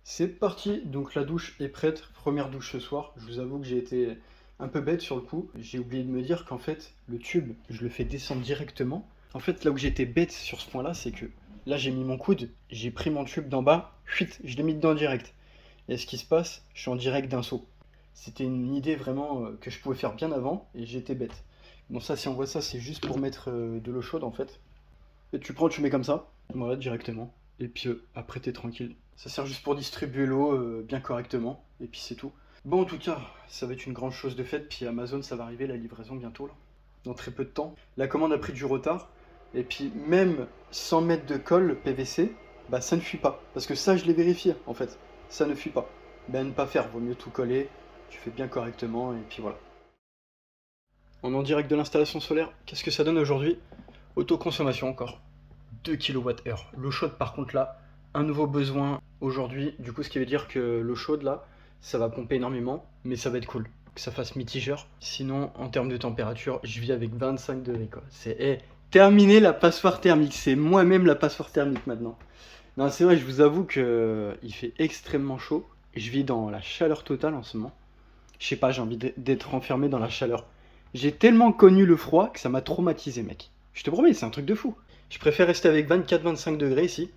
C'est parti, donc la douche est prête, première douche ce soir. Je vous avoue que j'ai été un peu bête sur le coup. J'ai oublié de me dire qu'en fait, le tube, je le fais descendre directement. En fait, là où j'étais bête sur ce point-là, c'est que là j'ai mis mon coude, j'ai pris mon tube d'en bas, chuit, je l'ai mis dedans direct. Et ce qui se passe, je suis en direct d'un saut. C'était une idée vraiment que je pouvais faire bien avant et j'étais bête. Bon ça, si on voit ça, c'est juste pour mettre de l'eau chaude en fait. Et tu prends, tu mets comme ça, voilà, directement. Et puis après, t'es tranquille. Ça sert juste pour distribuer l'eau bien correctement. Et puis c'est tout. Bon, en tout cas, ça va être une grande chose de faite. Puis Amazon, ça va arriver, la livraison bientôt, là. Dans très peu de temps. La commande a pris du retard. Et puis même 100 mètres de colle PVC, bah ça ne fuit pas. Parce que ça, je l'ai vérifié, en fait. Ça ne fuit pas. Ben, ne pas faire, vaut mieux tout coller. Tu fais bien correctement, et puis voilà. On est en direct de l'installation solaire. Qu'est-ce que ça donne aujourd'hui? Autoconsommation encore. 2 kWh. L'eau chaude par contre là, un nouveau besoin aujourd'hui, du coup ce qui veut dire que l'eau chaude là, ça va pomper énormément, mais ça va être cool, que ça fasse mitigeur. Sinon en termes de température, je vis avec 25 degrés quoi. C'est terminé la passoire thermique, c'est moi-même la passoire thermique maintenant. Non c'est vrai, je vous avoue que il fait extrêmement chaud, je vis dans la chaleur totale en ce moment. Je sais pas, j'ai envie d'être enfermé dans la chaleur. J'ai tellement connu le froid que ça m'a traumatisé mec. Je te promets, c'est un truc de fou. Je préfère rester avec 24-25 degrés ici.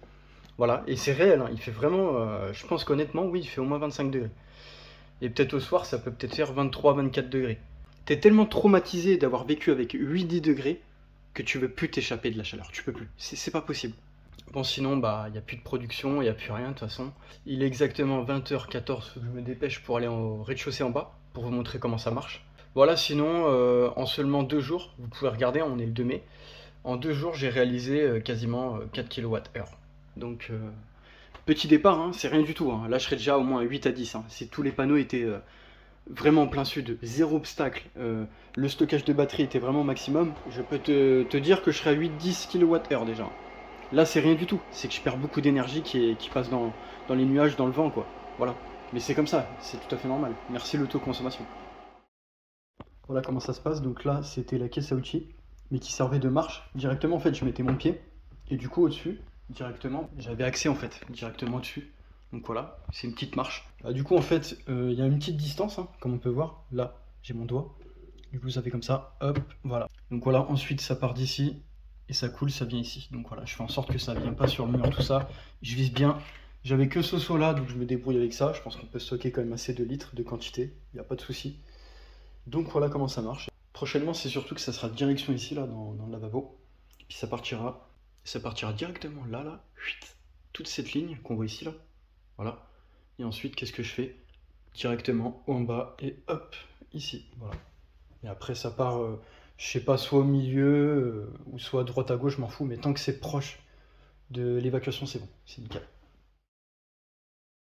Voilà, et c'est réel, hein, il fait vraiment, je pense qu'honnêtement, oui, il fait au moins 25 degrés. Et peut-être au soir, ça peut peut-être faire 23-24 degrés. T'es tellement traumatisé d'avoir vécu avec 8-10 degrés que tu veux plus t'échapper de la chaleur. Tu peux plus, c'est pas possible. Bon, sinon, bah, il n'y a plus de production, il n'y a plus rien de toute façon. Il est exactement 20h14, faut que je me dépêche pour aller au rez-de-chaussée en bas, pour vous montrer comment ça marche. Voilà, sinon, en seulement 2 jours, vous pouvez regarder, on est le 2 mai, en 2 jours, j'ai réalisé quasiment 4 kWh. Donc, petit départ, hein, c'est rien du tout. Hein. Là, je serais déjà au moins 8 à 10. Hein. Si tous les panneaux étaient vraiment en plein sud, zéro obstacle, le stockage de batterie était vraiment au maximum, je peux te dire que je serais à 8-10 kWh déjà. Là, c'est rien du tout. C'est que je perds beaucoup d'énergie qui passe dans les nuages, dans le vent, quoi. Voilà. Mais c'est comme ça, c'est tout à fait normal. Merci l'autoconsommation. Voilà comment ça se passe. Donc là, c'était la caisse à outils, mais qui servait de marche. Directement, en fait, je mettais mon pied. Et du coup, au-dessus, directement, j'avais accès, en fait, directement dessus. Donc voilà, c'est une petite marche. Du coup, en fait, il y a une petite distance, hein, comme on peut voir. Là, j'ai mon doigt. Du coup, ça fait comme ça. Hop, voilà. Donc voilà, ensuite, ça part d'ici. Et ça coule, ça vient ici. Donc voilà, je fais en sorte que ça ne vienne pas sur le mur, tout ça. Je vise bien. J'avais que ce seau là, donc je me débrouille avec ça. Je pense qu'on peut stocker quand même assez de litres de quantité. Il n'y a pas de souci. Donc voilà comment ça marche. Prochainement, c'est surtout que ça sera direction ici, là, dans le lavabo. Puis ça partira directement là, là, chuit, toute cette ligne qu'on voit ici, là. Voilà. Et ensuite, qu'est-ce que je fais? Directement en bas et hop, ici. Voilà. Et après, ça part, je sais pas, soit au milieu ou soit à droite à gauche, je m'en fous. Mais tant que c'est proche de l'évacuation, c'est bon. C'est nickel.